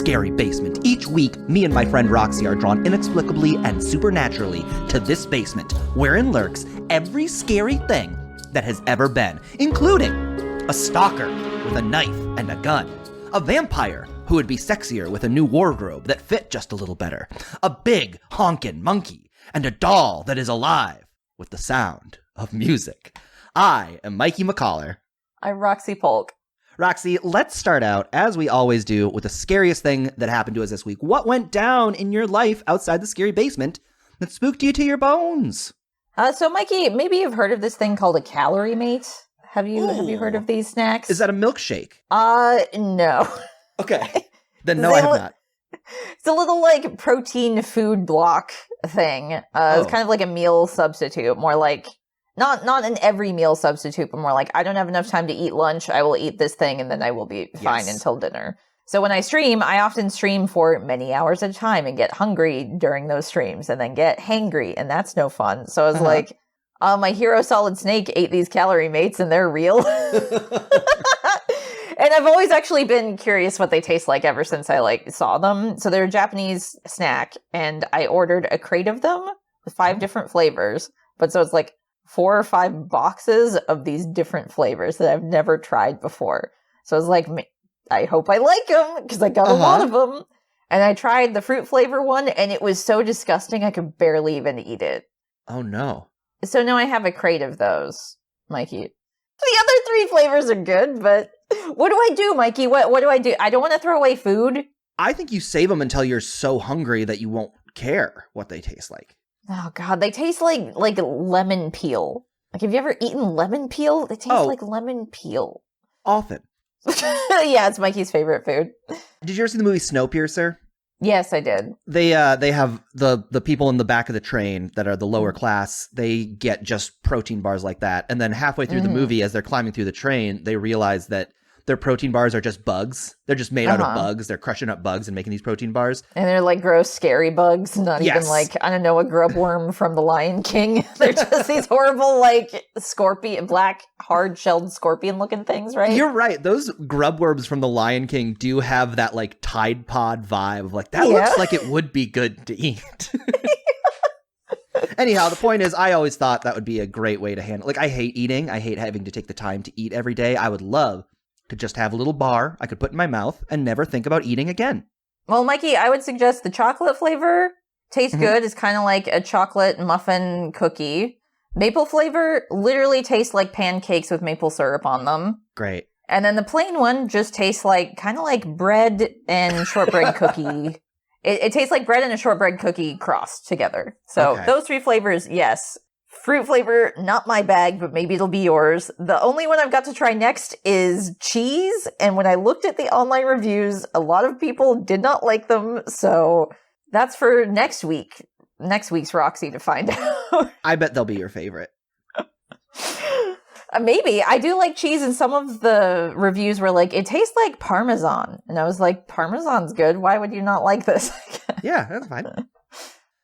scary basement. Each week, me and my friend Roxy are drawn inexplicably and supernaturally to this basement, wherein lurks every scary thing that has ever been, including a stalker with a knife and a gun, a vampire who would be sexier with a new wardrobe that fit just a little better, a big honkin' monkey, and a doll that is alive with the sound of music. I am Mikey McCollor. I'm Roxy Polk. Roxy, let's start out, as we always do, with the scariest thing that happened to us this week. What went down in your life outside the scary basement that spooked you to your bones? So, Mikey, maybe you've heard of this thing called a calorie mate. Have you heard of these snacks? Is that a milkshake? No. Okay. Then no, I have not. It's a little, like, protein food block thing. It's kind of like a meal substitute, more like... Not an every meal substitute, but more like, I don't have enough time to eat lunch, I will eat this thing, and then I will be fine until dinner. So when I stream, I often stream for many hours at a time and get hungry during those streams, and then get hangry, and that's no fun. So I was like, my hero Solid Snake ate these calorie mates, and they're real. And I've always actually been curious what they taste like ever since I, saw them. So they're a Japanese snack, and I ordered a crate of them with 5 different flavors. But so it's 4 or 5 boxes of these different flavors that I've never tried before. So I was like, I hope I like them, because I got a lot of them. And I tried the fruit flavor one, and it was so disgusting I could barely even eat it. Oh, no. So now I have a crate of those, Mikey. The other 3 flavors are good, but what do I do, Mikey? What do I do? I don't want to throw away food. I think you save them until you're so hungry that you won't care what they taste like. Oh, God, they taste like lemon peel. Have you ever eaten lemon peel? They taste like lemon peel. Often. Yeah, it's Mikey's favorite food. Did you ever see the movie Snowpiercer? Yes, I did. They have the people in the back of the train that are the lower class. They get just protein bars like that. And then halfway through the movie, as they're climbing through the train, they realize that their protein bars are just bugs. They're just made out of bugs. They're crushing up bugs and making these protein bars. And they're gross, scary bugs. Not even I don't know, a grub worm from The Lion King. They're just these horrible, scorpion, black, hard-shelled scorpion-looking things, right? You're right. Those grub worms from The Lion King do have that, Tide Pod vibe. That looks like it would be good to eat. Anyhow, the point is, I always thought that would be a great way to handle. I hate eating. I hate having to take the time to eat every day. I would love to just have a little bar I could put in my mouth and never think about eating again. Well, Mikey, I would suggest the chocolate flavor. Tastes good. It's kind of like a chocolate muffin cookie. Maple flavor literally tastes like pancakes with maple syrup on them. Great. And then the plain one just tastes kind of like bread and shortbread cookie. It tastes like bread and a shortbread cookie crossed together. So those 3 flavors, yes. Fruit flavor, not my bag, but maybe it'll be yours. The only one I've got to try next is cheese. And when I looked at the online reviews, a lot of people did not like them. So that's for next week's Roxy to find out. I bet they'll be your favorite. Maybe. I do like cheese, and some of the reviews were it tastes like Parmesan. And I was like, Parmesan's good. Why would you not like this? Yeah, that's fine.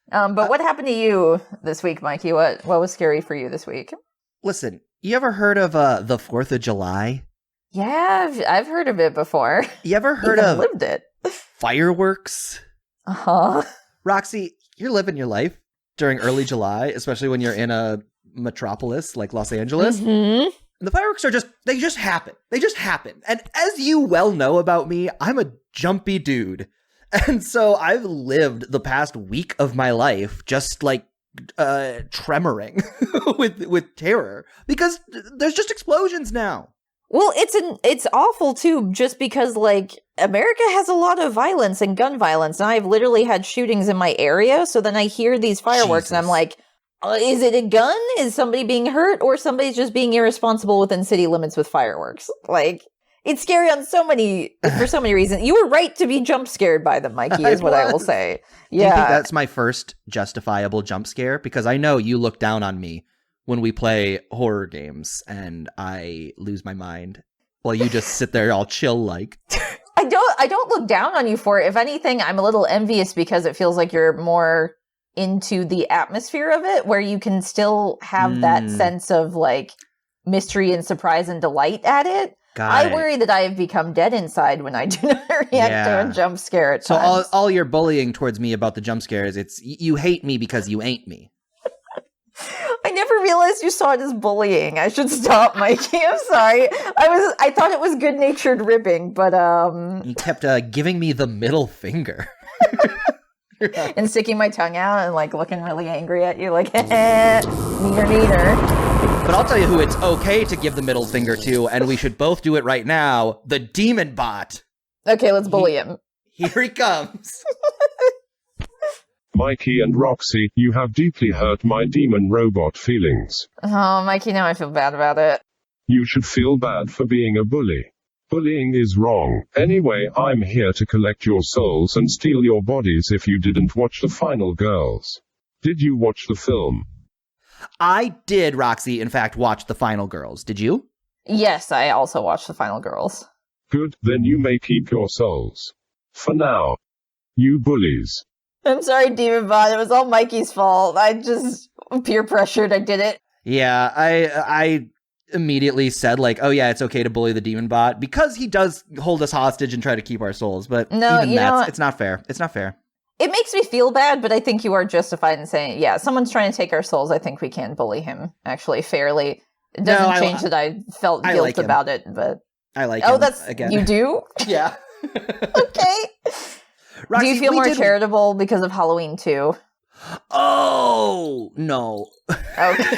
But what happened to you this week, Mikey? What was scary for you this week? Listen, you ever heard of the 4th of July? Yeah, I've heard of it before. You ever heard of lived it? Fireworks? Uh-huh. Roxy, you're living your life during early July, especially when you're in a metropolis like Los Angeles. Mm-hmm. And the fireworks they just happen. They just happen. And as you well know about me, I'm a jumpy dude. And so I've lived the past week of my life just tremoring with terror because there's just explosions now. Well, it's awful too, just because America has a lot of violence and gun violence, and I've literally had shootings in my area. So then I hear these fireworks, and I'm like, is it a gun? Is somebody being hurt, or somebody's just being irresponsible within city limits with fireworks? It's scary for so many reasons. You were right to be jump scared by them, Mikey, is what I will say. Yeah. Do you think that's my first justifiable jump scare? Because I know you look down on me when we play horror games and I lose my mind while you just sit there all chill I don't look down on you for it. If anything, I'm a little envious because it feels like you're more into the atmosphere of it, where you can still have that sense of mystery and surprise and delight at it. I worry that I have become dead inside when I do not react to a jump scare at times. So all your bullying towards me about the jump scares, it's you hate me because you ain't me. I never realized you saw it as bullying. I should stop, Mikey. I'm sorry. I thought it was good-natured ribbing, but You kept giving me the middle finger. And sticking my tongue out and like looking really angry at you, like neater. But I'll tell you who it's okay to give the middle finger to, and we should both do it right now. The Demon Bot. Okay, let's bully him. Here he comes. Mikey and Roxy, you have deeply hurt my demon robot feelings. Oh, Mikey, now I feel bad about it. You should feel bad for being a bully. Bullying is wrong. Anyway, I'm here to collect your souls and steal your bodies if you didn't watch The Final Girls. Did you watch the film? I did, Roxy, in fact, watch The Final Girls. Did you? Yes, I also watched The Final Girls. Good, then you may keep your souls. For now. You bullies. I'm sorry, Demon Bot. It was all Mikey's fault. I just peer pressured. I did it. Yeah, I immediately said, like, oh yeah, it's okay to bully the Demon Bot because he does hold us hostage and try to keep our souls. But no, it's not fair. It's not fair. It makes me feel bad, but I think you are justified in saying, yeah, someone's trying to take our souls. I think we can bully him, actually, fairly. It doesn't change that I felt guilt about it, but... I like him. Oh, that's... Again. You do? Yeah. Okay. Roxy, do you feel more charitable because of Halloween 2? Oh, no. Okay.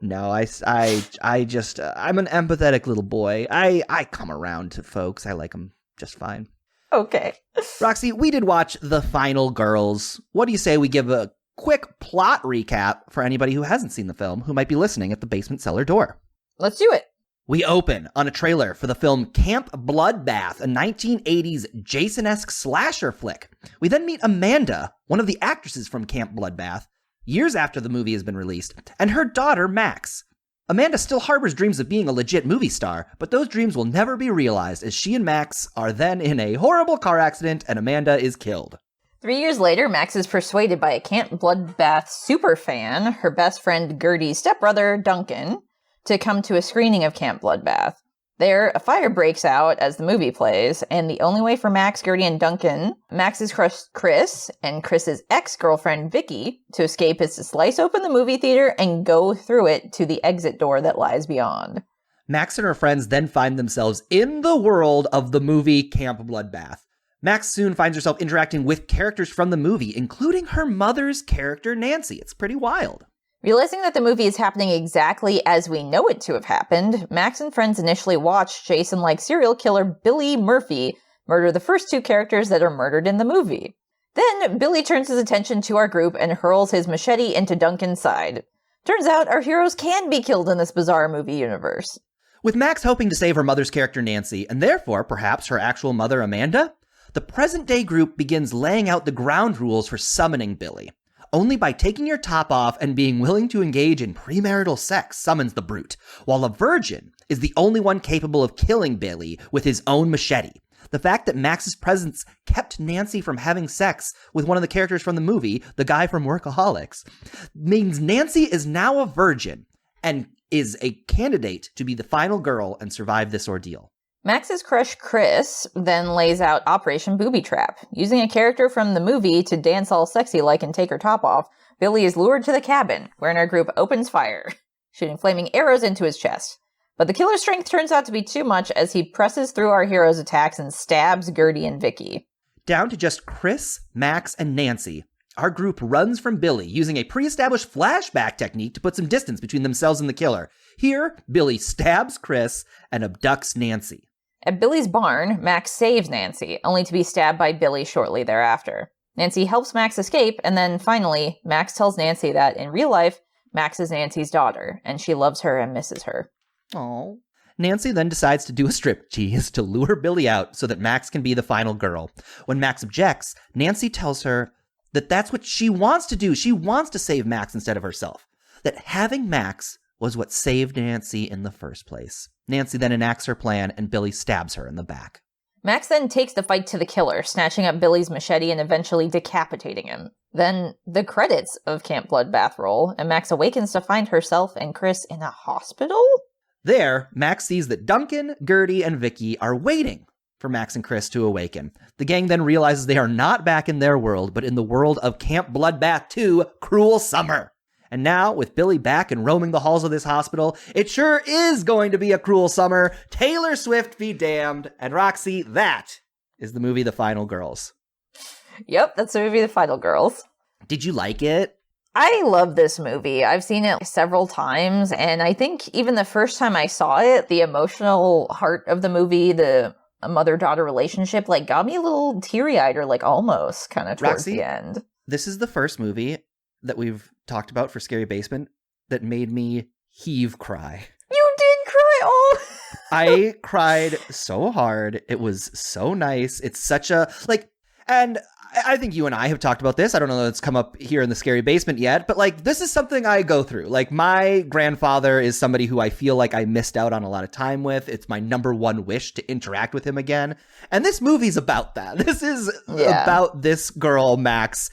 No, I just, I'm an empathetic little boy. I come around to folks. I like them just fine. Okay. Roxy, we did watch The Final Girls. What do you say we give a quick plot recap for anybody who hasn't seen the film, who might be listening at the basement cellar door? Let's do it. We open on a trailer for the film Camp Bloodbath, a 1980s Jason-esque slasher flick. We then meet Amanda, one of the actresses from Camp Bloodbath, years after the movie has been released, and her daughter, Max. Amanda still harbors dreams of being a legit movie star, but those dreams will never be realized as she and Max are then in a horrible car accident and Amanda is killed. 3 years later, Max is persuaded by a Camp Bloodbath superfan, her best friend Gertie's stepbrother, Duncan, to come to a screening of Camp Bloodbath. There, a fire breaks out as the movie plays, and the only way for Max, Gertie, and Duncan, Max's crush Chris, and Chris's ex-girlfriend Vicky, to escape is to slice open the movie theater and go through it to the exit door that lies beyond. Max and her friends then find themselves in the world of the movie Camp Bloodbath. Max soon finds herself interacting with characters from the movie, including her mother's character, Nancy. It's pretty wild. Realizing that the movie is happening exactly as we know it to have happened, Max and friends initially watch Jason-like serial killer Billy Murphy murder the first two characters that are murdered in the movie. Then, Billy turns his attention to our group and hurls his machete into Duncan's side. Turns out our heroes can be killed in this bizarre movie universe. With Max hoping to save her mother's character Nancy, and therefore perhaps her actual mother Amanda, the present-day group begins laying out the ground rules for summoning Billy. Only by taking your top off and being willing to engage in premarital sex summons the brute, while a virgin is the only one capable of killing Billy with his own machete. The fact that Max's presence kept Nancy from having sex with one of the characters from the movie, the guy from Workaholics, means Nancy is now a virgin and is a candidate to be the final girl and survive this ordeal. Max's crush Chris then lays out Operation Booby Trap. Using a character from the movie to dance all sexy-like and take her top off, Billy is lured to the cabin, wherein our group opens fire, shooting flaming arrows into his chest. But the killer's strength turns out to be too much as he presses through our heroes' attacks and stabs Gertie and Vicky. Down to just Chris, Max, and Nancy, our group runs from Billy using a pre-established flashback technique to put some distance between themselves and the killer. Here, Billy stabs Chris and abducts Nancy. At Billy's barn, Max saves Nancy, only to be stabbed by Billy shortly thereafter. Nancy helps Max escape, and then finally, Max tells Nancy that, in real life, Max is Nancy's daughter, and she loves her and misses her. Aww. Nancy then decides to do a striptease to lure Billy out so that Max can be the final girl. When Max objects, Nancy tells her that that's what she wants to do. She wants to save Max instead of herself. That having Max was what saved Nancy in the first place. Nancy then enacts her plan, and Billy stabs her in the back. Max then takes the fight to the killer, snatching up Billy's machete and eventually decapitating him. Then the credits of Camp Bloodbath roll, and Max awakens to find herself and Chris in a hospital? There, Max sees that Duncan, Gertie, and Vicky are waiting for Max and Chris to awaken. The gang then realizes they are not back in their world, but in the world of Camp Bloodbath 2, Cruel Summer. And now, with Billy back and roaming the halls of this hospital, it sure is going to be a cruel summer. Taylor Swift be damned. And Roxy, that is the movie The Final Girls. Yep, that's the movie The Final Girls. Did you like it? I love this movie. I've seen it several times, and I think even the first time I saw it, the emotional heart of the movie, the mother-daughter relationship, like, got me a little teary-eyed, or like almost kind of towards Roxy, the end. This is the first movie that we've talked about for Scary Basement that made me heave cry. You did cry! Oh! I cried so hard. It was so nice. It's such a, like, and I think you and I have talked about this. I don't know that it's come up here in the Scary Basement yet, but like, this is something I go through. Like, my grandfather is somebody who I feel like I missed out on a lot of time with. It's my number one wish to interact with him again. And this movie's about that. This is about this girl, Max,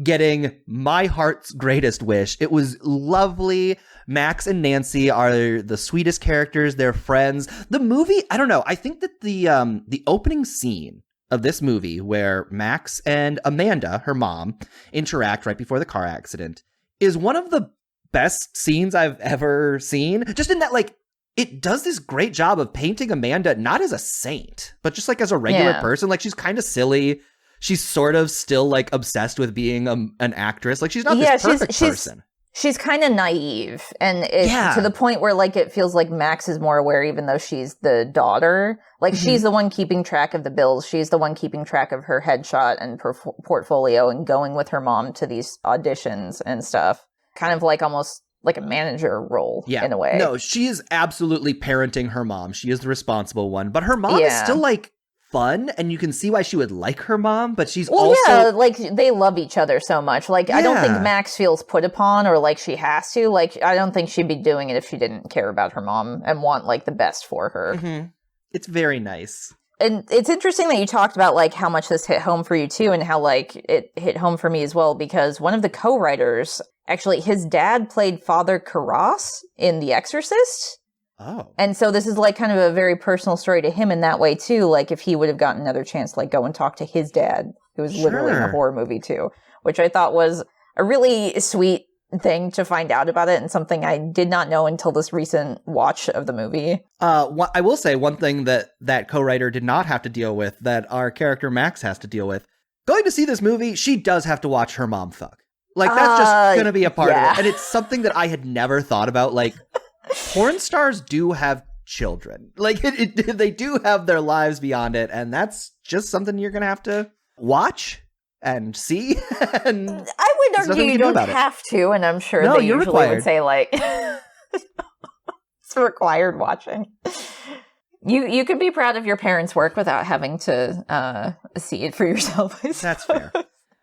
getting my heart's greatest wish. It was lovely. Max and Nancy are the sweetest characters. They're friends. The movie, I don't know. I think that the opening scene of this movie where Max and Amanda, her mom, interact right before the car accident is one of the best scenes I've ever seen. Just in that, like, it does this great job of painting Amanda not as a saint, but just like as a regular person. Like, she's kind of silly. She's sort of still, like, obsessed with being an actress. Like, she's not this perfect person. She's kind of naive. And to the point where, like, it feels like Max is more aware even though she's the daughter. Like, she's the one keeping track of the bills. She's the one keeping track of her headshot and portfolio and going with her mom to these auditions and stuff. Kind of like almost like a manager role in a way. No, she is absolutely parenting her mom. She is the responsible one. But her mom is still, like, fun, and you can see why she would like her mom, but she's like, they love each other so much. Like, I don't think Max feels put upon or like she has to. Like, I don't think she'd be doing it if she didn't care about her mom and want, like, the best for her. Mm-hmm. It's very nice. And it's interesting that you talked about, like, how much this hit home for you, too, and how, like, it hit home for me as well, because one of the co-writers, actually, his dad played Father Karras in The Exorcist. Oh. And so this is, like, kind of a very personal story to him in that way, too. Like, if he would have gotten another chance to, like, go and talk to his dad, who was literally in a horror movie, too. Which I thought was a really sweet thing to find out about it, and something I did not know until this recent watch of the movie. I will say one thing that co-writer did not have to deal with, that our character Max has to deal with. Going to see this movie, she does have to watch her mom fuck. Like, that's just going to be a part of it. And it's something that I had never thought about, like... Porn stars do have children. Like, they do have their lives beyond it, and that's just something you're going to have to watch and see. And I would argue you don't have to, and I'm sure they usually would say, like, it's required watching. You could be proud of your parents' work without having to see it for yourself. That's fair.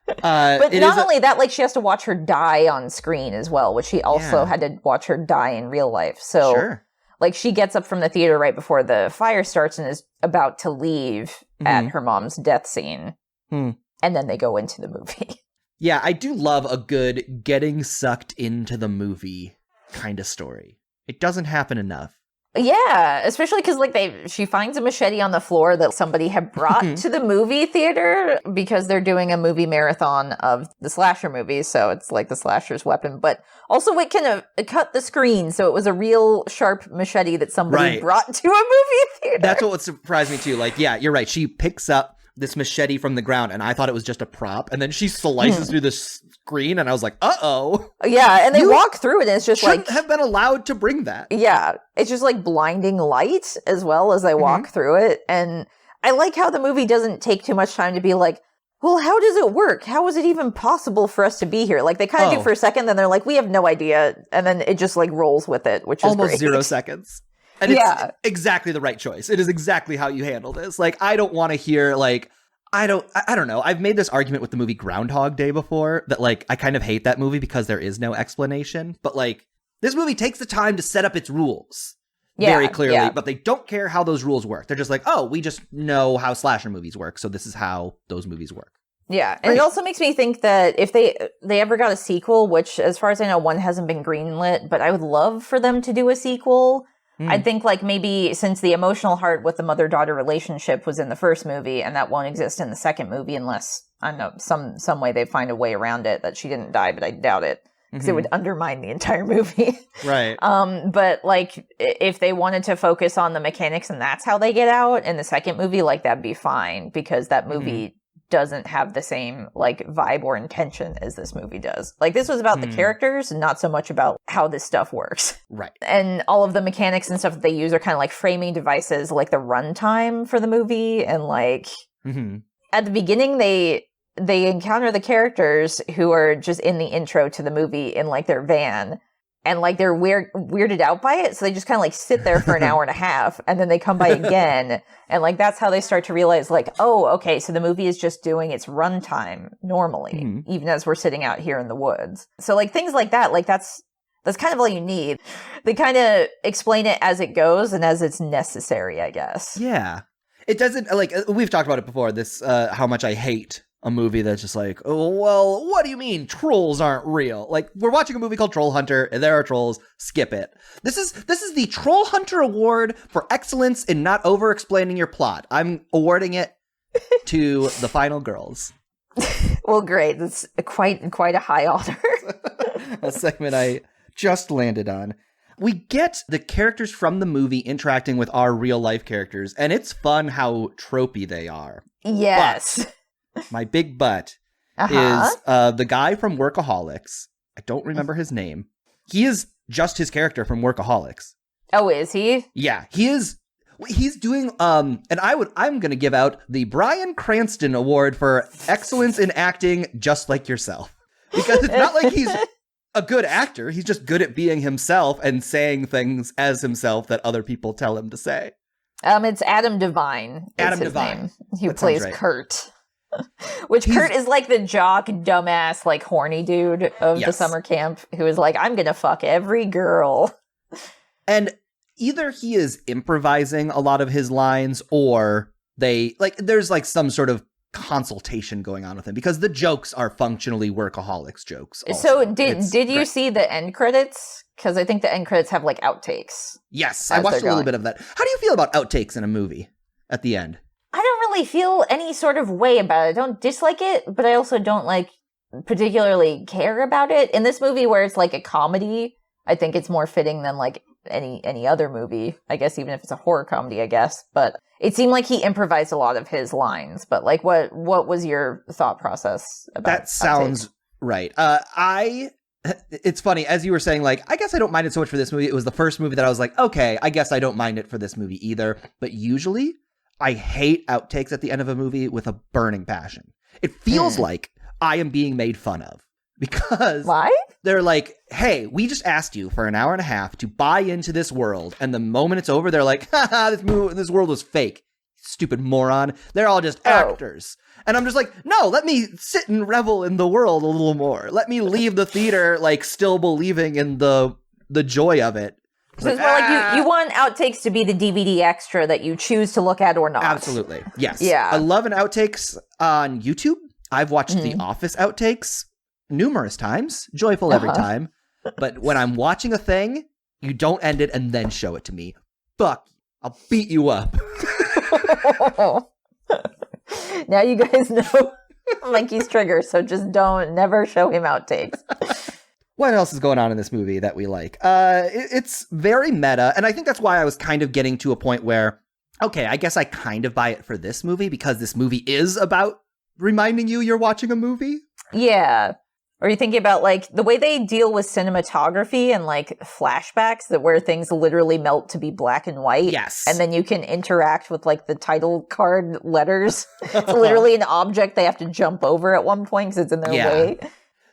But not only that, like, she has to watch her die on screen as well, which she also had to watch her die in real life. So, like, she gets up from the theater right before the fire starts and is about to leave at her mom's death scene. And then they go into the movie. Yeah, I do love a good getting sucked into the movie kind of story. It doesn't happen enough. Yeah, especially because, like, she finds a machete on the floor that somebody had brought to the movie theater because they're doing a movie marathon of the slasher movies, so it's like the slasher's weapon. But also it can cut the screen, so it was a real sharp machete that somebody brought to a movie theater. That's what would surprise me, too. Like, yeah, you're right. She picks up this machete from the ground, and I thought it was just a prop, and then she slices through the screen, and I was like, uh-oh. Yeah, and they walk through it, and it's just shouldn't have been allowed to bring that. Yeah, it's just like blinding light as well as they walk through it, and I like how the movie doesn't take too much time to be like, well, how does it work? How is it even possible for us to be here? Like, they kind of do for a second, then they're like, we have no idea, and then it just, like, rolls with it, which is almost great. 0 seconds. And it's exactly the right choice. It is exactly how you handle this. Like, I don't want to hear, like, I don't know. I've made this argument with the movie Groundhog Day before, that, like, I kind of hate that movie because there is no explanation. But, like, this movie takes the time to set up its rules. very clearly, but they don't care how those rules work. They're just like, oh, we just know how slasher movies work, so this is how those movies work. Yeah, and it also makes me think that if they ever got a sequel, which as far as I know, one hasn't been greenlit, but I would love for them to do a sequel. I think like maybe since the emotional heart with the mother-daughter relationship was in the first movie, and that won't exist in the second movie unless, I don't know, some way they find a way around it that she didn't die, but I doubt it. Because it would undermine the entire movie. Right. But like if they wanted to focus on the mechanics and that's how they get out in the second movie, like that'd be fine because that movie doesn't have the same like vibe or intention as this movie does. Like this was about the characters and not so much about how this stuff works. Right. And all of the mechanics and stuff that they use are kind of like framing devices, like the runtime for the movie. And like at the beginning, they encounter the characters who are just in the intro to the movie in like their van. And like they're weirded out by it. So they just kind of like sit there for an hour and a half and then they come by again. And like that's how they start to realize like, oh, okay, so the movie is just doing its runtime normally, even as we're sitting out here in the woods. So like things like that, like that's kind of all you need. They kind of explain it as it goes and as it's necessary, I guess. Yeah. It doesn't, like, we've talked about it before, this, how much I hate a movie that's just like, oh, well, what do you mean trolls aren't real? Like, we're watching a movie called Troll Hunter, and there are trolls, skip it. This is the Troll Hunter Award for excellence in not over-explaining your plot. I'm awarding it to the final girls. Well, great. That's quite a high honor. A segment I just landed on. We get the characters from the movie interacting with our real-life characters, and it's fun how tropey they are. Yes. But my big butt is the guy from Workaholics. I don't remember his name. He is just his character from Workaholics. Oh, is he? Yeah, he is. He's doing, and I'm going to give out the Bryan Cranston Award for excellence in acting just like yourself. Because it's not like he's a good actor. He's just good at being himself and saying things as himself that other people tell him to say. It's Adam Devine. Adam Devine. Name. He plays right. Kurt. Which Kurt is like the jock, dumbass, like horny dude of the summer camp who is like, I'm gonna fuck every girl. And either he is improvising a lot of his lines or there's like some sort of consultation going on with him because the jokes are functionally Workaholics jokes. Also. So did you see the end credits? Because I think the end credits have like outtakes. Yes, I watched a little bit of that. How do you feel about outtakes in a movie at the end? I don't really feel any sort of way about it. I don't dislike it, but I also don't like particularly care about it. In this movie where it's like a comedy, I think it's more fitting than like any other movie. I guess even if it's a horror comedy, I guess. But it seemed like he improvised a lot of his lines. But like what was your thought process about that? Sounds right. It's funny, as you were saying, like, I guess I don't mind it so much for this movie. It was the first movie that I was like, okay, I guess I don't mind it for this movie either. But usually I hate outtakes at the end of a movie with a burning passion. It feels like I am being made fun of because they're like, hey, we just asked you for an hour and a half to buy into this world. And the moment it's over, they're like, haha, this world was fake. Stupid moron. They're all just actors. And I'm just like, no, let me sit and revel in the world a little more. Let me leave the theater like still believing in the joy of it. So it's more like you want outtakes to be the DVD extra that you choose to look at or not. Absolutely. Yes. Yeah. I love an outtakes on YouTube. I've watched The Office outtakes numerous times. Joyful every time. But when I'm watching a thing, you don't end it and then show it to me. Fuck. I'll beat you up. Now you guys know Mikey's trigger, so just never show him outtakes. What else is going on in this movie that we like? It's very meta, and I think that's why I was kind of getting to a point where, okay, I guess I kind of buy it for this movie because this movie is about reminding you you're watching a movie. Yeah. Or you thinking about like the way they deal with cinematography and like flashbacks where things literally melt to be black and white. Yes. And then you can interact with like the title card letters. It's literally an object they have to jump over at one point because it's in their way.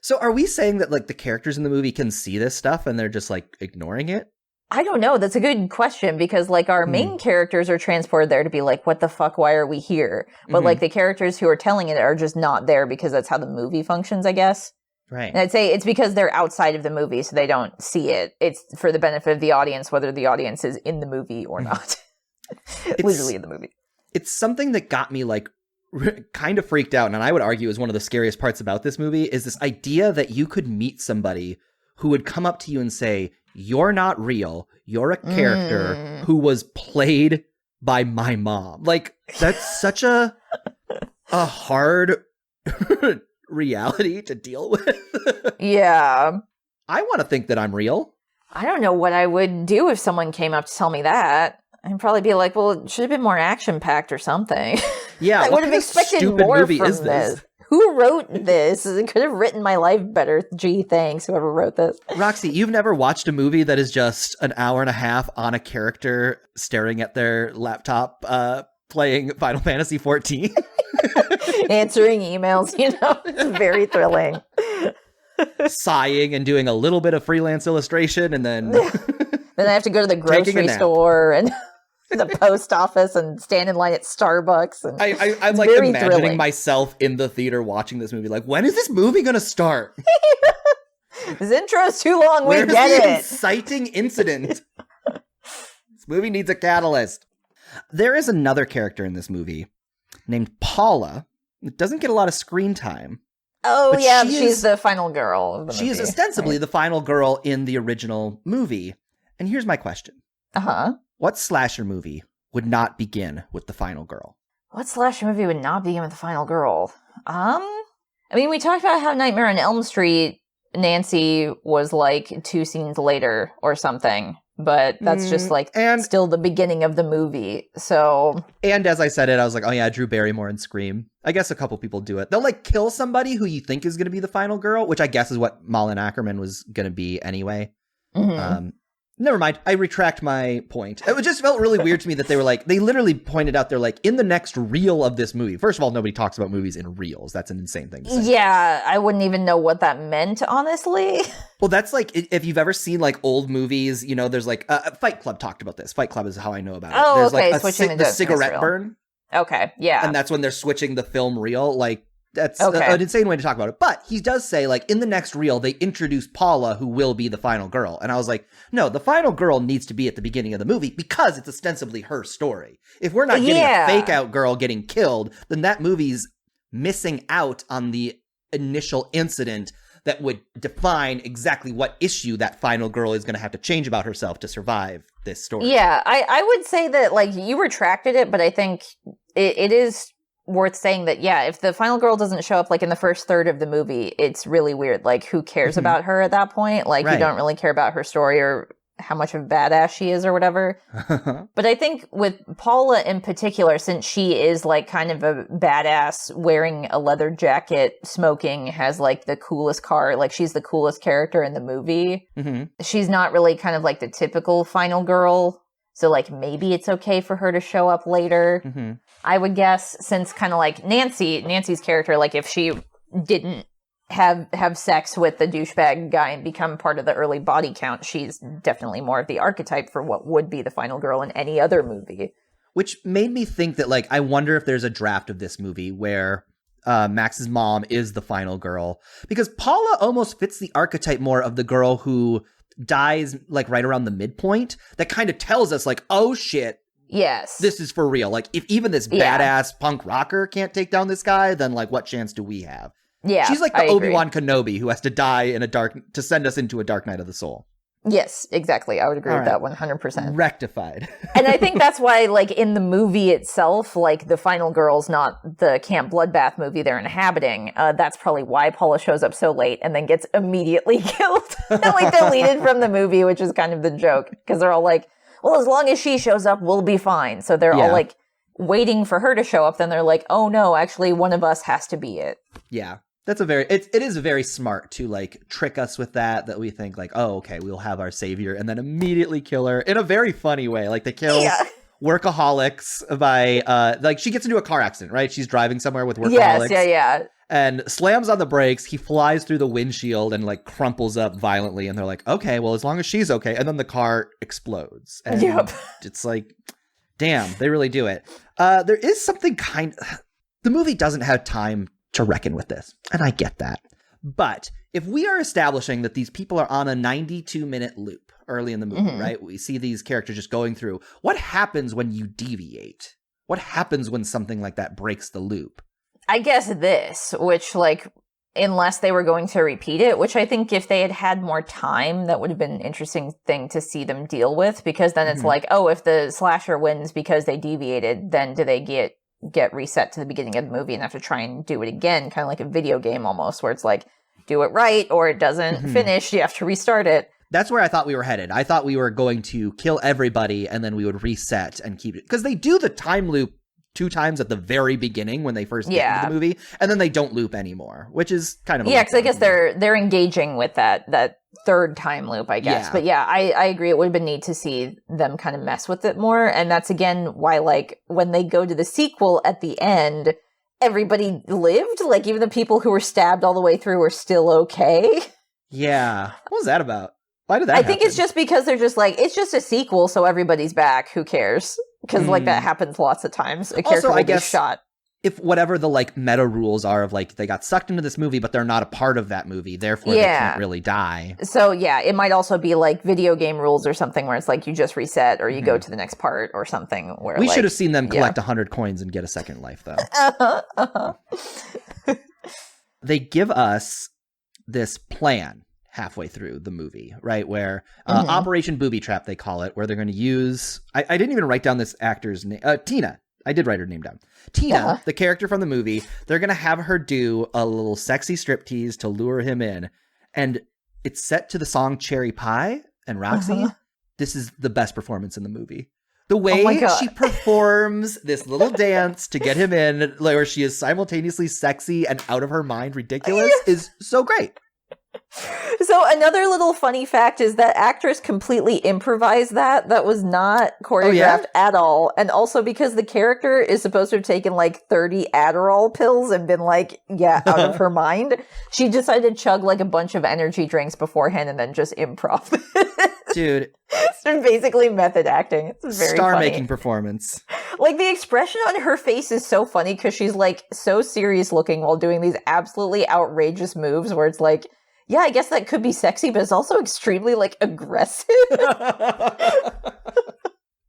So are we saying that like the characters in the movie can see this stuff and they're just like ignoring it? I don't know. That's a good question because like our main characters are transported there to be like, what the fuck? Why are we here? But like the characters who are telling it are just not there because that's how the movie functions, I guess. Right. And I'd say it's because they're outside of the movie, so they don't see it. It's for the benefit of the audience, whether the audience is in the movie or not. Literally in the movie. It's something that got me like kind of freaked out, and I would argue is one of the scariest parts about this movie, is this idea that you could meet somebody who would come up to you and say, you're not real, you're a character who was played by my mom. Like, that's such a hard reality to deal with. Yeah. I want to think that I'm real. I don't know what I would do if someone came up to tell me that. I'd probably be like, well, it should have been more action-packed or something. Yeah, I would have expected more from this. Who wrote this? It could have written my life better. Gee, thanks, whoever wrote this. Roxy, you've never watched a movie that is just an hour and a half on a character staring at their laptop playing Final Fantasy XIV? Answering emails, it's very thrilling. Sighing and doing a little bit of freelance illustration, and then... Then I have to go to the grocery store and the post office and stand in line at Starbucks. And I'm like imagining thrilling. Myself in the theater watching this movie. Like, when is this movie going to start? This intro is too long. Where's we get the it. Inciting incident. This movie needs a catalyst. There is another character in this movie named Paula. It doesn't get a lot of screen time. Oh, yeah, she's the final girl of the movie. She is ostensibly the final girl in the original movie. And here's my question. Uh-huh. What slasher movie would not begin with the final girl? What slasher movie would not begin with the final girl? We talked about how Nightmare on Elm Street, Nancy was like 2 scenes later or something. But that's just still the beginning of the movie. So, and as I said it, I was like, oh yeah, Drew Barrymore in Scream. I guess a couple people do it. They'll like kill somebody who you think is going to be the final girl, which I guess is what Malin Ackerman was going to be anyway. Mm-hmm. Never mind. I retract my point. It just felt really weird to me that they literally pointed out, they're like, in the next reel of this movie. First of all, nobody talks about movies in reels. That's an insane thing to say. Yeah, I wouldn't even know what that meant, honestly. Well, that's like, if you've ever seen like old movies, there's like, Fight Club talked about this. Fight Club is how I know about it. Oh, there's okay. like the cigarette burn. Okay, yeah. And that's when they're switching the film reel. Like, that's okay. an insane way to talk about it. But he does say, like, in the next reel, they introduce Paula, who will be the final girl. And I was like, no, the final girl needs to be at the beginning of the movie because it's ostensibly her story. If we're not getting a fake-out girl getting killed, then that movie's missing out on the initial incident that would define exactly what issue that final girl is going to have to change about herself to survive this story. Yeah, I would say that, like, you retracted it, but I think it is worth saying that, yeah, if the final girl doesn't show up like in the first third of the movie, it's really weird. Like, who cares about her at that point? Like, you don't really care about her story or how much of a badass she is or whatever. But I think with Paula in particular, since she is like kind of a badass, wearing a leather jacket, smoking, has like the coolest car, like she's the coolest character in the movie. Mm-hmm. She's not really kind of like the typical final girl. So, like, maybe it's okay for her to show up later. Mm-hmm. I would guess, since kind of like Nancy's character, like, if she didn't have sex with the douchebag guy and become part of the early body count, she's definitely more of the archetype for what would be the final girl in any other movie. Which made me think that, like, I wonder if there's a draft of this movie where Max's mom is the final girl. Because Paula almost fits the archetype more of the girl who dies like right around the midpoint, that kind of tells us like, oh shit, yes, this is for real. Like, if even this badass punk rocker can't take down this guy, then like what chance do we have? Yeah, she's like the Obi-Wan Kenobi who has to die to send us into a dark night of the soul. Yes, exactly. I would agree with that 100%. Rectified. And I think that's why, like, in the movie itself, like, the final girl's not the Camp Bloodbath movie they're inhabiting. That's probably why Paula shows up so late and then gets immediately killed and, like, deleted from the movie, which is kind of the joke. Because they're all like, well, as long as she shows up, we'll be fine. So they're all, like, waiting for her to show up. Then they're like, oh, no, actually, one of us has to be it. Yeah. That's it is very smart to like trick us with that we think like, oh, okay, we'll have our savior and then immediately kill her in a very funny way. Like, they kill workaholics by like, she gets into a car accident, right? She's driving somewhere with workaholics. Yes, and slams on the brakes. He flies through the windshield and like crumples up violently. And they're like, okay, well, as long as she's okay. And then the car explodes. And it's like, damn, they really do it. There is something the movie doesn't have time to reckon with this, and I get that. But if we are establishing that these people are on a 92-minute loop early in the movie, right? We see these characters just going through. What happens when you deviate? What happens when something like that breaks the loop? I guess this, which, like, unless they were going to repeat it, which I think if they had had more time, that would have been an interesting thing to see them deal with, because then it's like, oh, if the slasher wins because they deviated, then do they get reset to the beginning of the movie and have to try and do it again, kind of like a video game almost, where it's like, do it right or it doesn't finish, you have to restart it. That's where I thought we were headed. I thought we were going to kill everybody and then we would reset and keep it. Because they do the time loop 2 times at the very beginning when they first get into the movie, and then they don't loop anymore, which is kind of because I guess they're engaging with that third time loop, I guess. But I agree, it would have been neat to see them kind of mess with it more, and that's again why, like, when they go to the sequel at the end, everybody lived, like even the people who were stabbed all the way through were still okay. Yeah, what was that about? Why did that happen? think it's just because they're just like, it's just a sequel, so everybody's back, who cares? Because, like, that happens lots of times. A character will be shot. If whatever the, like, meta rules are of, like, they got sucked into this movie, but they're not a part of that movie, therefore they can't really die. So, yeah, it might also be, like, video game rules or something where it's like you just reset or you go to the next part or something. Where we should have seen them collect 100 coins and get a second life, though. They give us this plan halfway through the movie, right? Where Operation Booby Trap, they call it, where they're going to use... I didn't even write down this actor's name. Tina. I did write her name down. Tina, the character from the movie, they're going to have her do a little sexy striptease to lure him in. And it's set to the song Cherry Pie and Roxy. This is the best performance in the movie. The way she performs this little dance to get him in, where she is simultaneously sexy and out of her mind ridiculous, is so great. So another little funny fact is that actress completely improvised that. That was not choreographed at all. And also because the character is supposed to have taken like 30 Adderall pills and been like, out of her mind. She decided to chug like a bunch of energy drinks beforehand and then just improv. Dude. It's basically method acting. It's very star-making performance. Like, the expression on her face is so funny because she's like so serious looking while doing these absolutely outrageous moves where it's like, yeah, I guess that could be sexy, but it's also extremely, like, aggressive.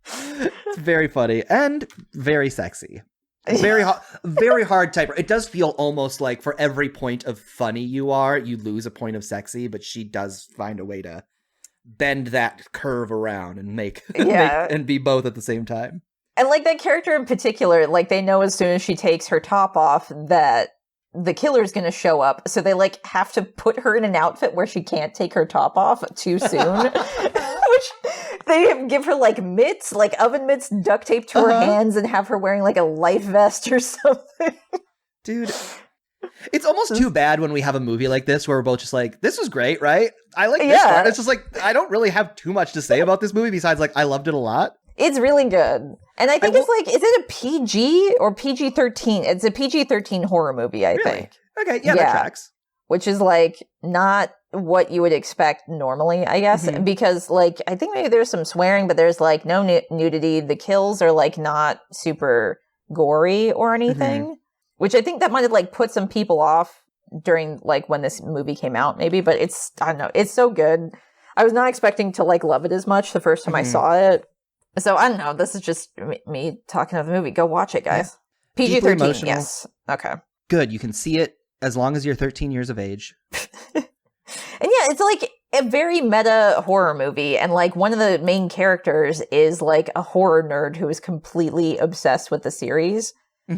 It's very funny and very sexy. Very hard type. It does feel almost like for every point of funny you lose a point of sexy, but she does find a way to bend that curve around and make and be both at the same time. And, like, that character in particular, like, they know as soon as she takes her top off that the killer's gonna show up, so they like have to put her in an outfit where she can't take her top off too soon. Which they give her like mitts, like oven mitts, duct taped to her hands, and have her wearing like a life vest or something. Dude, it's almost too bad when we have a movie like this where we're both just like, this was great, right? I like this part. It's just like, I don't really have too much to say about this movie besides like, I loved it a lot. It's really good. And I think it's like, is it a PG or PG-13? It's a PG-13 horror movie, I think. Okay, that tracks. Which is like not what you would expect normally, I guess. Because like, I think maybe there's some swearing, but there's like no nudity. The kills are like not super gory or anything. Which I think that might have like put some people off during like when this movie came out maybe. But it's, I don't know, it's so good. I was not expecting to like love it as much the first time I saw it. So, I don't know. This is just me talking about the movie. Go watch it, guys. PG-13, yes. Okay. Good. You can see it as long as you're 13 years of age. And yeah, it's like a very meta horror movie. And like one of the main characters is like a horror nerd who is completely obsessed with the series.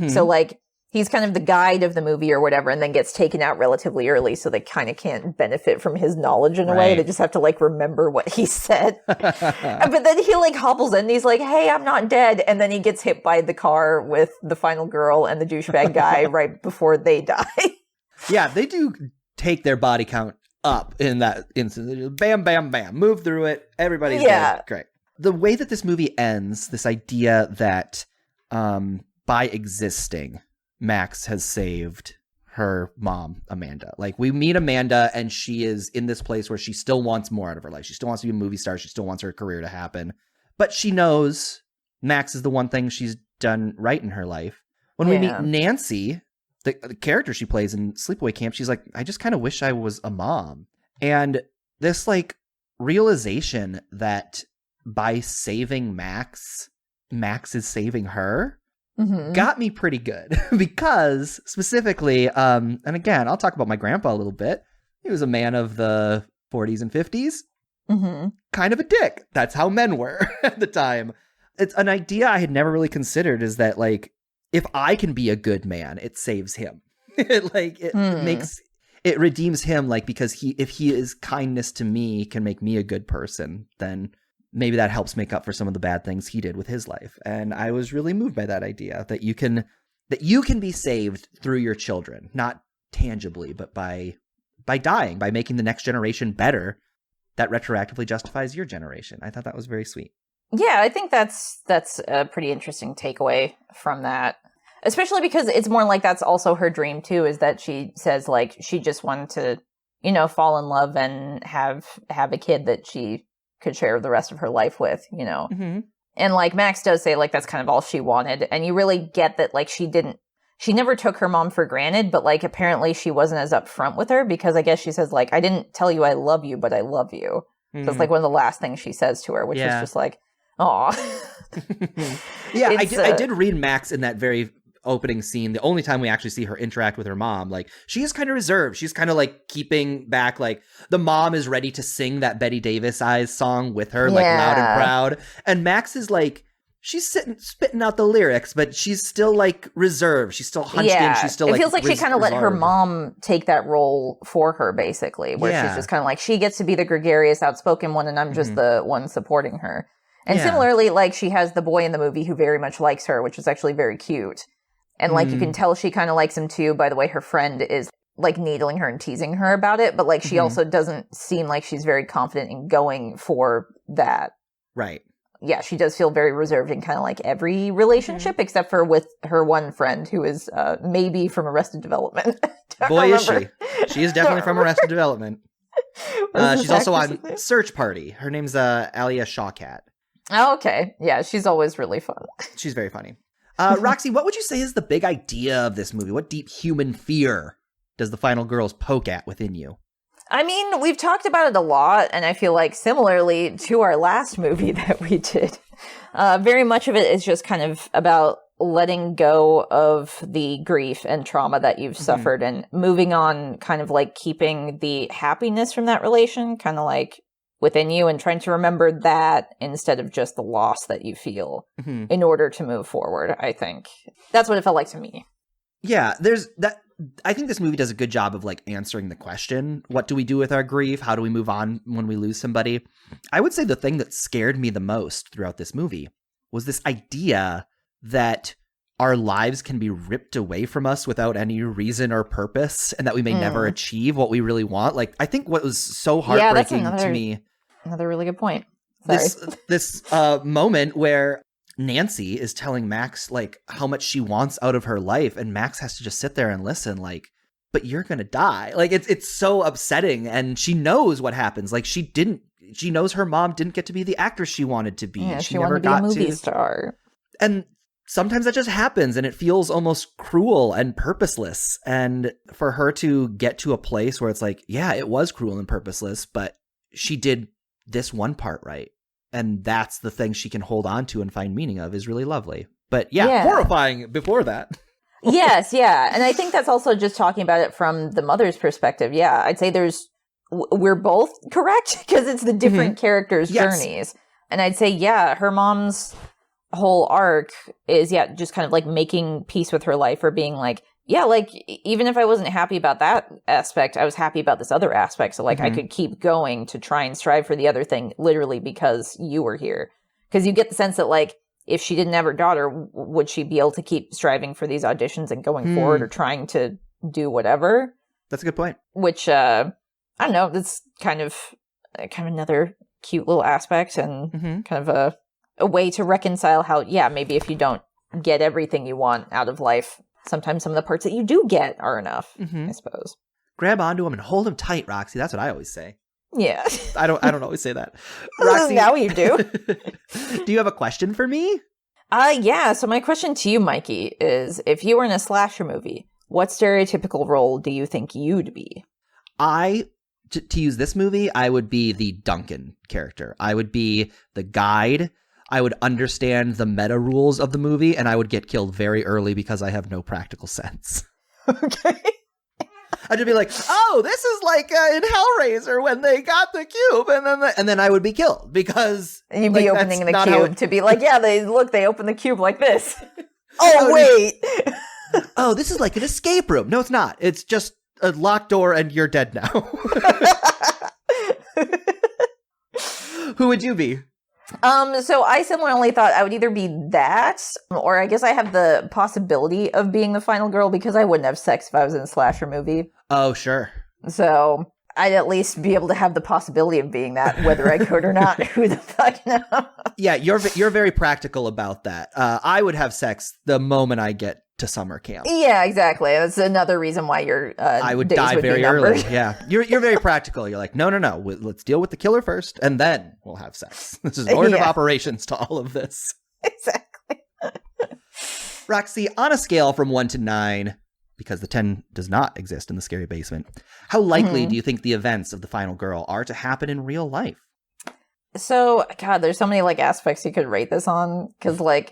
So like he's kind of the guide of the movie or whatever, and then gets taken out relatively early, so they kind of can't benefit from his knowledge in a way. They just have to like remember what he said. But then he like hobbles in and he's like, hey, I'm not dead. And then he gets hit by the car with the final girl and the douchebag guy right before they die. Yeah, they do take their body count up in that instant. Bam, bam, bam. Move through it. Everybody's dead. Great. The way that this movie ends, this idea that by existing, Max has saved her mom, Amanda. Like, we meet Amanda and she is in this place where she still wants more out of her life. She still wants to be a movie star. She still wants her career to happen. But she knows Max is the one thing she's done right in her life. When we meet Nancy, the character she plays in Sleepaway Camp, she's like, I just kind of wish I was a mom. And this like realization that by saving Max is saving her got me pretty good because specifically, and again, I'll talk about my grandpa a little bit. He was a man of the 40s and 50s, kind of a dick. That's how men were at the time. It's an idea I had never really considered, is that like, if I can be a good man, it saves him. It redeems him, like, because if his kindness to me can make me a good person, then maybe that helps make up for some of the bad things he did with his life. And I was really moved by that idea, that you can be saved through your children, not tangibly, but by dying, by making the next generation better. That retroactively justifies your generation. I thought that was very sweet. Yeah, I think that's a pretty interesting takeaway from that. Especially because it's more like that's also her dream too, is that she says like she just wanted to, you know, fall in love and have a kid that she could share the rest of her life with, you know. And like Max does say like that's kind of all she wanted. And you really get that like she never took her mom for granted, but like apparently she wasn't as upfront with her, because I guess she says like, I didn't tell you I love you, but I love you. That's like one of the last things she says to her, which is just like, aw. Yeah, I did read Max in that very opening scene, the only time we actually see her interact with her mom. Like, she is kind of reserved. She's kind of like keeping back, like the mom is ready to sing that Betty Davis Eyes song with her, like loud and proud. And Max is like, she's spitting out the lyrics, but she's still like reserved. She's still hunched in. She's still it feels like she kind of let her mom take that role for her, basically, where she's just kind of like, she gets to be the gregarious, outspoken one, and I'm just the one supporting her. And similarly, like, she has the boy in the movie who very much likes her, which is actually very cute. And like, you can tell she kind of likes him too by the way her friend is like needling her and teasing her about it. But like, she also doesn't seem like she's very confident in going for that. Right. Yeah, she does feel very reserved in kind of like every relationship, except for with her one friend who is maybe from Arrested Development. Boy, is she. She is definitely from Arrested Development. She's also on Search Party. Her name's Alia Shawkat. Oh, okay. Yeah, she's always really fun. She's very funny. Roxy, what would you say is the big idea of this movie? What deep human fear does the final girls poke at within you? I mean, we've talked about it a lot, and I feel like similarly to our last movie that we did, very much of it is just kind of about letting go of the grief and trauma that you've suffered and moving on, kind of like keeping the happiness from that relation kind of like within you and trying to remember that instead of just the loss that you feel in order to move forward, I think. That's what it felt like to me. Yeah, there's that. I think this movie does a good job of like answering the question, what do we do with our grief? How do we move on when we lose somebody? I would say the thing that scared me the most throughout this movie was this idea that our lives can be ripped away from us without any reason or purpose, and that we may never achieve what we really want. Like, I think what was so heartbreaking to me. Another really good point. Sorry. This moment where Nancy is telling Max like how much she wants out of her life, and Max has to just sit there and listen, like, but you're gonna die. Like, it's so upsetting, and she knows what happens. Like, she knows her mom didn't get to be the actress she wanted to be. Yeah, she never wanted to be a movie star. And sometimes that just happens, and it feels almost cruel and purposeless. And for her to get to a place where it's like, yeah, it was cruel and purposeless, but she did this one part right. And that's the thing she can hold on to and find meaning of, is really lovely. But yeah, horrifying before that. Yes, yeah. And I think that's also just talking about it from the mother's perspective. Yeah, I'd say we're both correct, because it's the different characters' journeys. And I'd say, yeah, her mom's whole arc is, just kind of like making peace with her life, or being like, yeah, like, even if I wasn't happy about that aspect, I was happy about this other aspect. So, like, I could keep going to try and strive for the other thing, literally because you were here. Because you get the sense that, like, if she didn't have her daughter, would she be able to keep striving for these auditions and going forward, or trying to do whatever? That's a good point. Which, I don't know, that's kind of another cute little aspect, and kind of a way to reconcile how, maybe if you don't get everything you want out of life, sometimes some of the parts that you do get are enough, I suppose. Grab onto them and hold them tight, Roxy. That's what I always say. Yeah. I don't always say that. Roxy, now you do. Do you have a question for me? Yeah. So my question to you, Mikey, is if you were in a slasher movie, What stereotypical role do you think you'd be? To use this movie, I would be the Duncan character. I would be the guide. I would understand the meta rules of the movie, and I would get killed very early because I have no practical sense. Okay. I'd just be like, oh, this is like in Hellraiser when they got the cube, and then I would be killed because you'd be opening the cube to be like, yeah, they open the cube like this. Oh, wait. Oh, this is like an escape room. No, it's not. It's just a locked door and you're dead now. Who would you be? So I similarly thought I would either be that, or I guess I have the possibility of being the final girl because I wouldn't have sex if I was in a slasher movie. Oh, sure. So I'd at least be able to have the possibility of being that, whether I could or not. Who the fuck knows? Yeah, you're very practical about that. I would have sex the moment I get to summer camp. Yeah, exactly. That's another reason why your I would die very early. Yeah, you're very practical. You're like, no. Let's deal with the killer first, and then we'll have sex. This is an order of operations to all of this. Exactly. Roxy, on a scale from 1 to 9, because the 10 does not exist in the scary basement, how likely do you think the events of the final girl are to happen in real life? So, God, there's so many aspects you could rate this on, because 9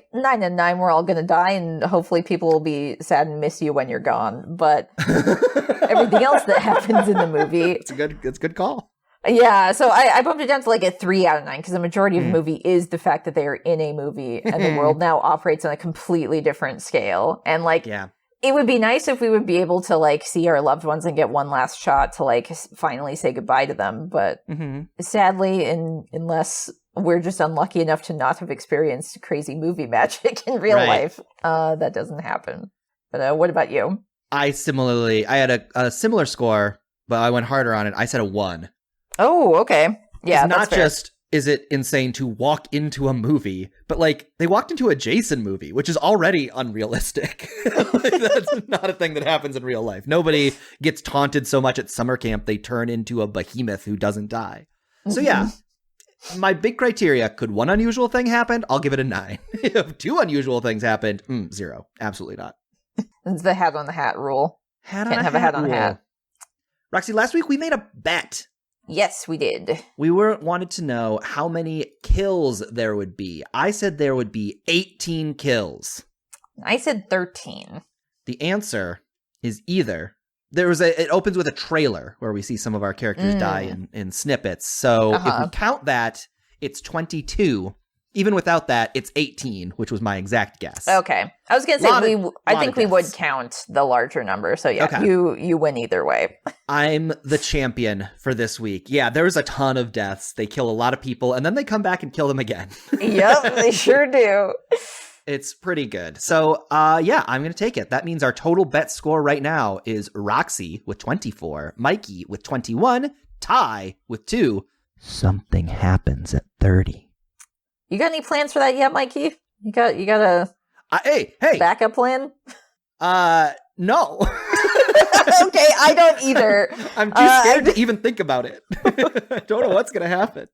and 9, we're all gonna die, and hopefully people will be sad and miss you when you're gone. But everything else that happens in the movie, it's a good call. Yeah, so I bumped it down to a 3 out of 9 because the majority of the movie is the fact that they are in a movie and the world now operates on a completely different scale. And it would be nice if we would be able to see our loved ones and get one last shot to finally say goodbye to them. But sadly, unless we're just unlucky enough to not have experienced crazy movie magic in real life, that doesn't happen. But what about you? I had a similar score, but I went harder on it. I said a 1. Oh, okay. Yeah, it's not just, is it insane to walk into a movie, but they walked into a Jason movie, which is already unrealistic. That's not a thing that happens in real life. Nobody gets taunted so much at summer camp they turn into a behemoth who doesn't die. So yeah, my big criteria, could one unusual thing happen? I'll give it a 9. If 2 unusual things happened, 0. Absolutely not. It's the hat on the hat rule. Can't have a hat on the hat. Roxy, last week we made a bet. Yes, we did. We wanted to know how many kills there would be. I said there would be 18 kills. I said 13. The answer is either. It opens with a trailer where we see some of our characters die in snippets. So if we count that, it's 22. Even without that, it's 18, which was my exact guess. Okay. I was going to say, I think we would count the larger number. So yeah, okay. You win either way. I'm the champion for this week. Yeah, there's a ton of deaths. They kill a lot of people, and then they come back and kill them again. Yep, they sure do. It's pretty good. So, yeah, I'm going to take it. That means our total bet score right now is Roxy with 24, Mikey with 21, Ty with 2. Something happens at 30. You got any plans for that yet, Mikey? You got a hey backup plan? No. Okay, I don't either. I'm too scared to even think about it. I don't know what's gonna happen.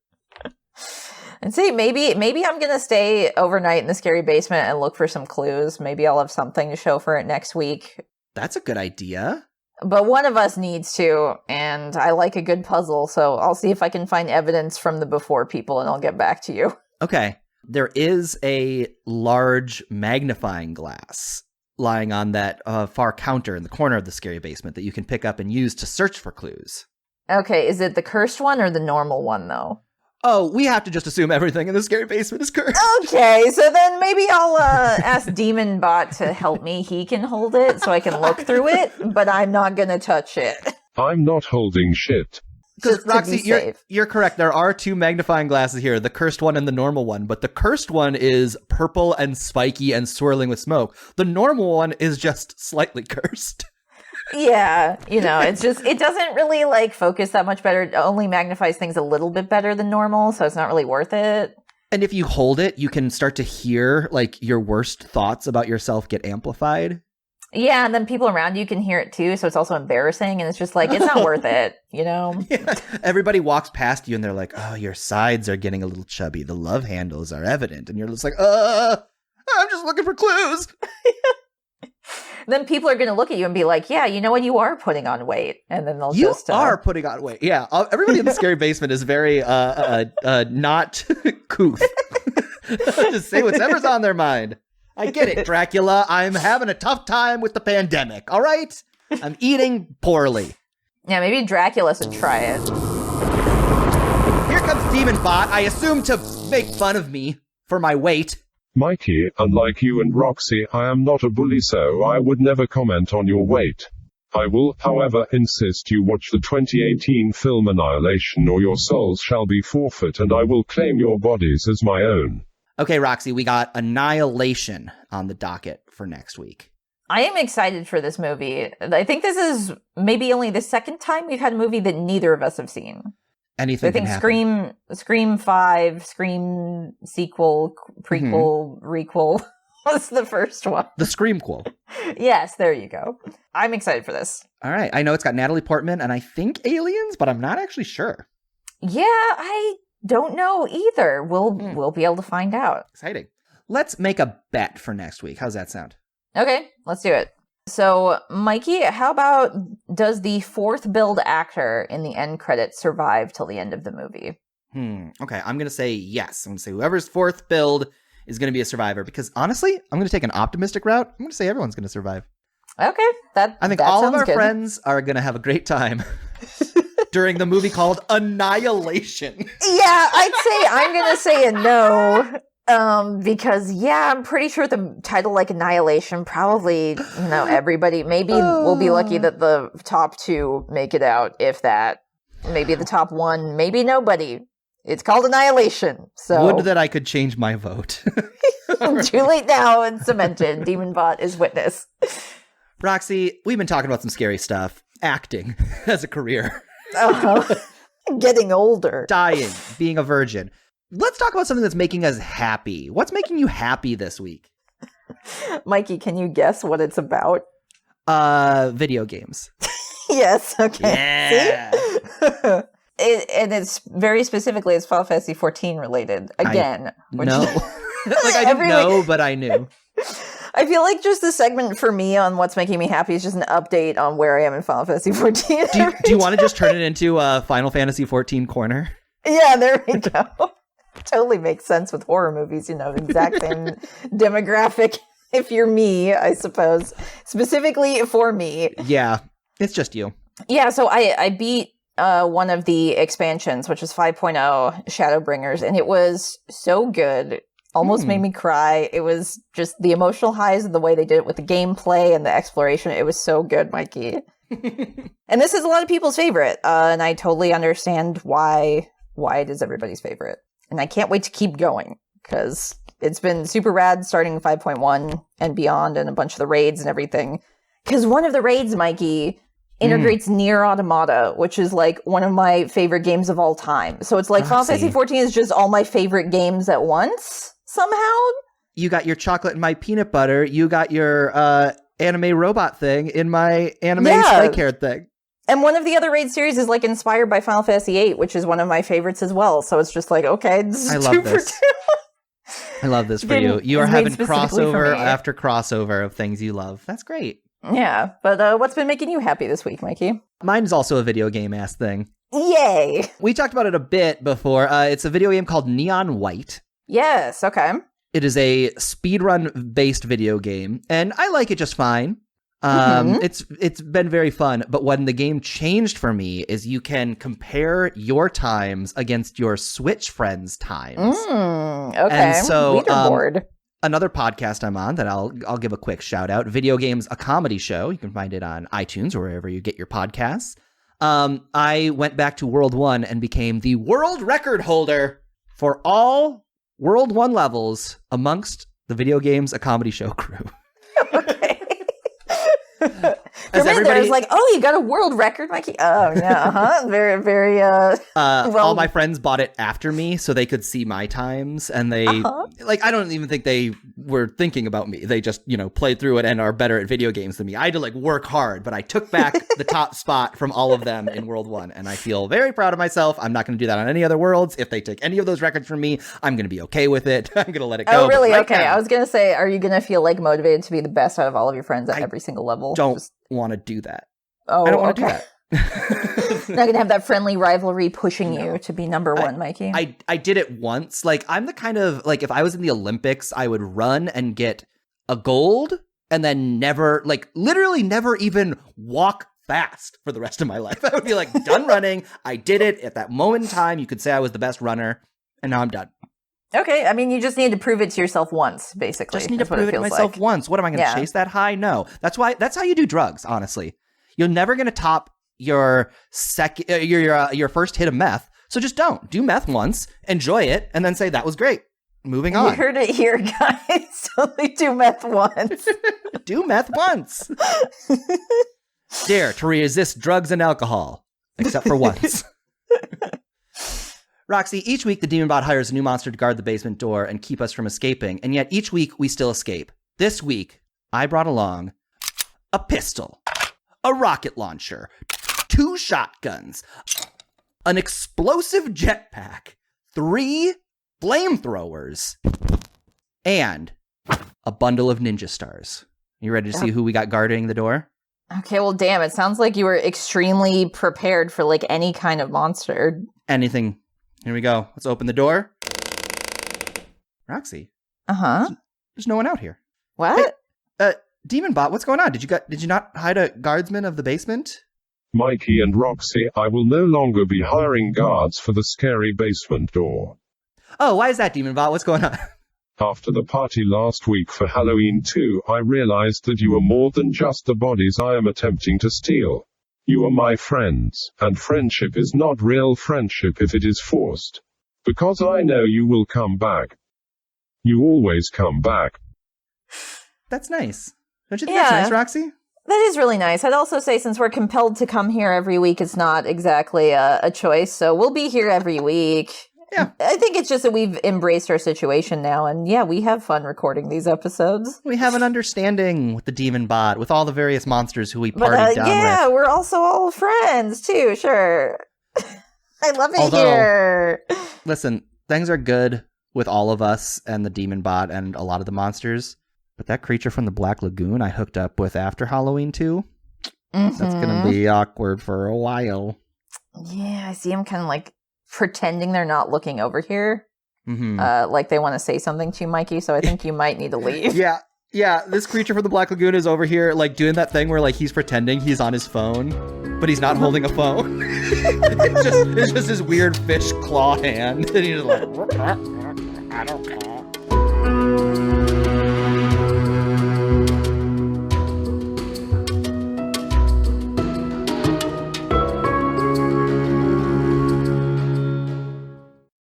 And see, maybe I'm gonna stay overnight in the scary basement and look for some clues. Maybe I'll have something to show for it next week. That's a good idea. But one of us needs to, and I like a good puzzle, so I'll see if I can find evidence from the before people, and I'll get back to you. Okay. There is a large magnifying glass lying on that far counter in the corner of the scary basement that you can pick up and use to search for clues. Okay, is it the cursed one or the normal one, though? Oh, we have to just assume everything in the scary basement is cursed. Okay, so then maybe I'll ask Demon Bot to help me. He can hold it so I can look through it, but I'm not going to touch it. I'm not holding shit. Because Roxy, you're correct. There are 2 magnifying glasses here, the cursed one and the normal one. But the cursed one is purple and spiky and swirling with smoke. The normal one is just slightly cursed. Yeah, it's just, it doesn't really focus that much better. It only magnifies things a little bit better than normal, so it's not really worth it. And if you hold it, you can start to hear your worst thoughts about yourself get amplified. Yeah, and then people around you can hear it too, so it's also embarrassing, and it's just it's not worth it, Yeah. Everybody walks past you and they're like, oh, your sides are getting a little chubby. The love handles are evident. And you're just like, I'm just looking for clues. Then people are going to look at you and be like, yeah, you know what? You are putting on weight. And then they'll You are putting on weight. Yeah. Everybody in the scary basement is very not couth. Just say whatever's on their mind. I get it, Dracula. I'm having a tough time with the pandemic. All right? I'm eating poorly. Yeah, maybe Dracula should try it. Here comes Demon Bot, I assume to make fun of me for my weight. Mikey, unlike you and Roxy, I am not a bully, so I would never comment on your weight. I will, however, insist you watch the 2018 film Annihilation or your souls shall be forfeit and I will claim your bodies as my own. Okay, Roxy, we got Annihilation on the docket for next week. I am excited for this movie. I think this is maybe only the second time we've had a movie that neither of us have seen. Anything I think can happen. Scream 5, Scream sequel, prequel, requel was the first one. The Screamquel. Yes, there you go. I'm excited for this. All right. I know it's got Natalie Portman and I think aliens, but I'm not actually sure. Yeah, I don't know either. We'll be able to find out. Exciting. Let's make a bet for next week. How's that sound? Okay, let's do it. So, Mikey, how about does the fourth billed actor in the end credits survive till the end of the movie? Okay, I'm going to say yes. I'm going to say whoever's fourth billed is going to be a survivor because honestly, I'm going to take an optimistic route. I'm going to say everyone's going to survive. Okay, I think all of our friends are going to have a great time during the movie called Annihilation. Yeah, I'm going to say a no. Because I'm pretty sure the title like Annihilation, probably, everybody, maybe we'll be lucky that the top two make it out, if that. Maybe the top one, maybe nobody. It's called Annihilation, so. Would that I could change my vote. Too late now and cemented. Demon Bot is witness. Roxy, we've been talking about some scary stuff. Acting as a career. Getting older. Dying, being a virgin. Let's talk about something that's making us happy. What's making you happy this week? Mikey, can you guess what it's about? Video games. Yes, okay. Yeah. See? And it's very specifically, it's Final Fantasy 14 related. Again. No. Like, I didn't know, but I knew. I feel like just the segment for me on what's making me happy is just an update on where I am in Final Fantasy 14. Do you want to just turn it into a Final Fantasy 14 corner? Yeah, there we go. Totally makes sense with horror movies, the exact same demographic. If you're me, I suppose. Specifically for me. Yeah, it's just you. Yeah, so I beat one of the expansions, which is 5.0 Shadowbringers, and it was so good. Almost made me cry. It was just the emotional highs of the way they did it with the gameplay and the exploration. It was so good, Mikey. And this is a lot of people's favorite, and I totally understand why it is everybody's favorite. And I can't wait to keep going, because it's been super rad starting 5.1 and beyond and a bunch of the raids and everything. Because one of the raids, Mikey, integrates Nier Automata, which is like one of my favorite games of all time. So it's like Final Fantasy 14 is just all my favorite games at once, somehow. You got your chocolate and my peanut butter. You got your anime robot thing in my anime spike hair thing. And one of the other raid series is like inspired by Final Fantasy VIII, which is one of my favorites as well. So it's just like, okay, this is I love this. I love this for you. You are having crossover after crossover of things you love. That's great. Yeah, but what's been making you happy this week, Mikey? Mine is also a video game-ass thing. Yay! We talked about it a bit before. It's a video game called Neon White. Yes, okay. It is a speedrun-based video game, and I like it just fine. It's been very fun, but when the game changed for me is you can compare your times against your Switch friends' times. Okay. And so leaderboard. Another podcast I'm on that I'll give a quick shout out, Video Games, a Comedy Show. You can find it on iTunes or wherever you get your podcasts. I went back to World 1 and became the world record holder for all World 1 levels amongst the Video Games, a Comedy Show crew. Okay. For me, there was like, oh, you got a world record, Mikey? Oh, yeah, Very, very, all my friends bought it after me so they could see my times, and they, like, I don't even think they were thinking about me. They just, played through it and are better at video games than me. I had to work hard, but I took back the top spot from all of them in World 1, and I feel very proud of myself. I'm not going to do that on any other worlds. If they take any of those records from me, I'm going to be okay with it. I'm going to let it go. Oh, really? Right okay. now, I was going to say, are you going to feel motivated to be the best out of all of your friends at every single level? Don't want to do that. Oh, I don't want to do that. Not going to have that friendly rivalry pushing you to be number one, Mikey. I did it once. I'm the kind of, if I was in the Olympics, I would run and get a gold and then never, literally never even walk fast for the rest of my life. I would be done running. I did it at that moment in time. You could say I was the best runner, and now I'm done. Okay, I mean, you just need to prove it to yourself once, basically. Just need to prove it to myself once. What am I going to chase that high? No. That's how you do drugs, honestly. You're never going to top your first hit of meth. So just don't. Do meth once, enjoy it, and then say that was great. Moving on. You heard it here, guys. Only do meth once. Do meth once. Dare to resist drugs and alcohol, except for once. Roxy, each week the Demon Bot hires a new monster to guard the basement door and keep us from escaping, and yet each week we still escape. This week, I brought along a pistol, a rocket launcher, 2 shotguns, an explosive jetpack, 3 flamethrowers, and a bundle of ninja stars. You ready to see who we got guarding the door? Okay, well, damn, it sounds like you were extremely prepared for any kind of monster. Anything. Here we go. Let's open the door. Roxy. Uh-huh. There's no one out here. What? Hey, Demon Bot, what's going on? Did you not hide a guardsman of the basement? Mikey and Roxy, I will no longer be hiring guards for the scary basement door. Oh, why is that, Demon Bot? What's going on? After the party last week for Halloween 2, I realized that you are more than just the bodies I am attempting to steal. You are my friends, and friendship is not real friendship if it is forced. Because I know you will come back. You always come back. That's nice. Don't you think that's nice, Roxy? That is really nice. I'd also say since we're compelled to come here every week, it's not exactly a choice. So we'll be here every week. Yeah. I think it's just that we've embraced our situation now. And we have fun recording these episodes. We have an understanding with the Demon Bot, with all the various monsters who we partied down with. Yeah, we're also all friends too, sure. I love it here. Listen, things are good with all of us and the Demon Bot and a lot of the monsters. But that creature from the Black Lagoon I hooked up with after Halloween 2, that's going to be awkward for a while. Yeah, I see him kind of pretending they're not looking over here. Mm-hmm. Like they want to say something to you, Mikey, so I think you might need to leave. Yeah, this creature from the Black Lagoon is over here, doing that thing where, he's pretending he's on his phone, but he's not holding a phone. It's just his weird fish claw hand, and he's just I don't care.